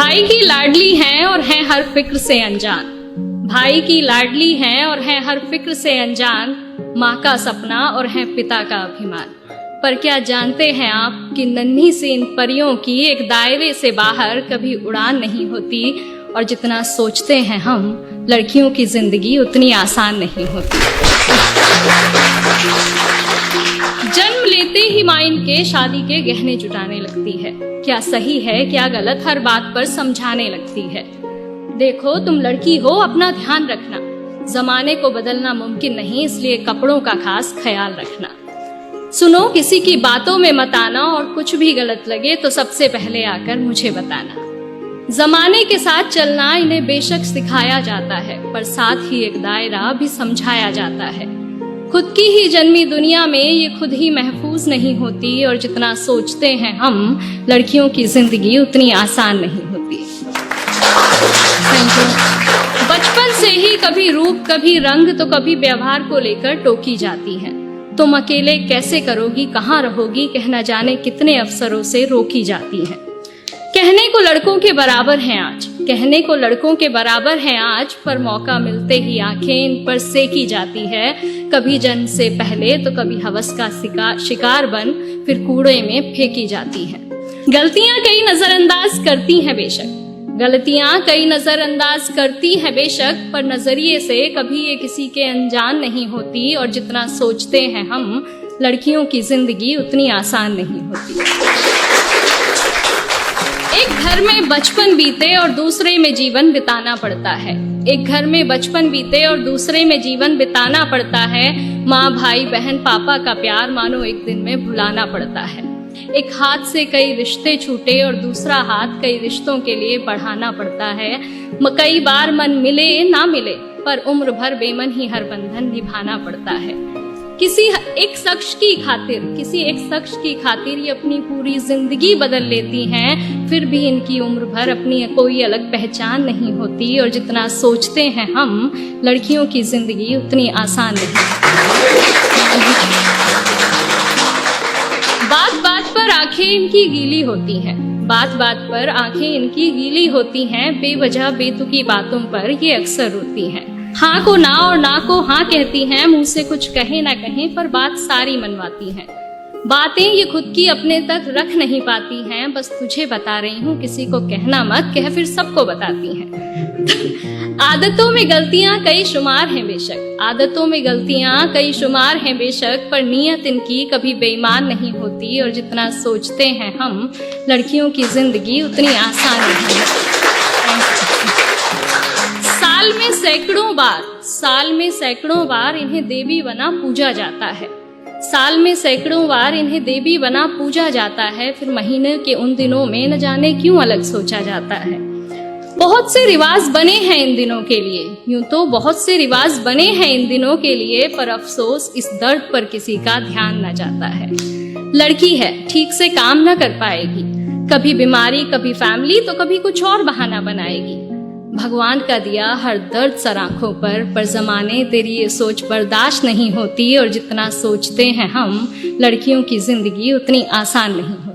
भाई की लाडली हैं और हैं हर फिक्र से अनजान। भाई की लाडली हैं और हैं हर फिक्र से अनजान। माँ का सपना और हैं पिता का अभिमान। पर क्या जानते हैं आप कि नन्ही सी इन परियों की एक दायरे से बाहर कभी उड़ान नहीं होती, और जितना सोचते हैं हम लड़कियों की जिंदगी उतनी आसान नहीं होती। जन्म लेते ही माँ इनके शादी के गहने जुटाने लगती है। क्या सही है क्या गलत हर बात पर समझाने लगती है। देखो तुम लड़की हो, अपना ध्यान रखना, जमाने को बदलना मुमकिन नहीं, इसलिए कपड़ों का खास ख्याल रखना। सुनो किसी की बातों में मत आना, और कुछ भी गलत लगे तो सबसे पहले आकर मुझे बताना। जमाने के साथ चलना इन्हें बेशक सिखाया जाता है, पर साथ ही एक दायरा भी समझाया जाता है। खुद की ही जन्मी दुनिया में ये खुद ही महफूज नहीं होती, और जितना सोचते हैं हम लड़कियों की जिंदगी उतनी आसान नहीं होती। बचपन से ही कभी रूप कभी रंग तो कभी व्यवहार को लेकर टोकी जाती हैं। तुम अकेले कैसे करोगी, कहाँ रहोगी, कहना जाने कितने अवसरों से रोकी जाती हैं। कहने को लड़कों के बराबर हैं आज, कहने को लड़कों के बराबर हैं आज, पर मौका मिलते ही आंखें इन पर सेकी जाती है। कभी जन्म से पहले तो कभी हवस का शिकार बन फिर कूड़े में फेंकी जाती हैं। गलतियां कई नजरअंदाज करती हैं बेशक, गलतियां कई नजरअंदाज करती हैं बेशक, पर नजरिए से कभी ये किसी के अनजान नहीं होती, और जितना सोचते हैं हम लड़कियों की जिंदगी उतनी आसान नहीं होती। एक घर में बचपन बीते और दूसरे में जीवन बिताना पड़ता है। एक घर में बचपन बीते और दूसरे में जीवन बिताना पड़ता है। माँ भाई बहन पापा का प्यार मानो एक दिन में भुलाना पड़ता है। एक हाथ से कई रिश्ते छूटे और दूसरा हाथ कई रिश्तों के लिए बढ़ाना पड़ता है। कई बार मन मिले ना मिले, पर उम्र भर बेमन ही हर बंधन निभाना पड़ता है। किसी एक शख्स की खातिर ये अपनी पूरी जिंदगी बदल लेती हैं, फिर भी इनकी उम्र भर अपनी कोई अलग पहचान नहीं होती, और जितना सोचते हैं हम लड़कियों की जिंदगी उतनी आसान नहीं। बात बात पर आंखें इनकी गीली होती हैं, बात बात पर आंखें इनकी गीली होती हैं, बेवजह बेतुकी बातों पर ये अक्सर रोती हैं। हाँ को ना और ना को हाँ कहती हैं, मुंह से कुछ कहे ना कहें पर बात सारी मनवाती हैं। बातें ये खुद की अपने तक रख नहीं पाती हैं, बस तुझे बता रही हूँ किसी को कहना मत, कह फिर सबको बताती हैं। आदतों में गलतियां कई शुमार हैं बेशक, आदतों में गलतियां कई शुमार हैं बेशक, पर नीयत इनकी कभी बेईमान नहीं होती, और जितना सोचते हैं हम लड़कियों की जिंदगी उतनी आसान नहीं है। साल में सैकड़ों बार इन्हें देवी बना पूजा जाता है। साल में सैकड़ों बार इन्हें देवी बना पूजा जाता है, फिर महीने के उन दिनों में न जाने क्यों अलग सोचा जाता है। बहुत से रिवाज बने हैं इन दिनों के लिए, यूं तो बहुत से रिवाज बने हैं इन दिनों के लिए, पर अफसोस इस दर्द पर किसी का ध्यान न जाता है। लड़की है, ठीक से काम न कर पाएगी, कभी बीमारी कभी फैमिली तो कभी कुछ और बहाना बनाएगी। भगवान का दिया हर दर्द सर आंखों पर जमाने तेरी ये सोच बर्दाश्त नहीं होती, और जितना सोचते हैं हम लड़कियों की जिंदगी उतनी आसान नहीं होती।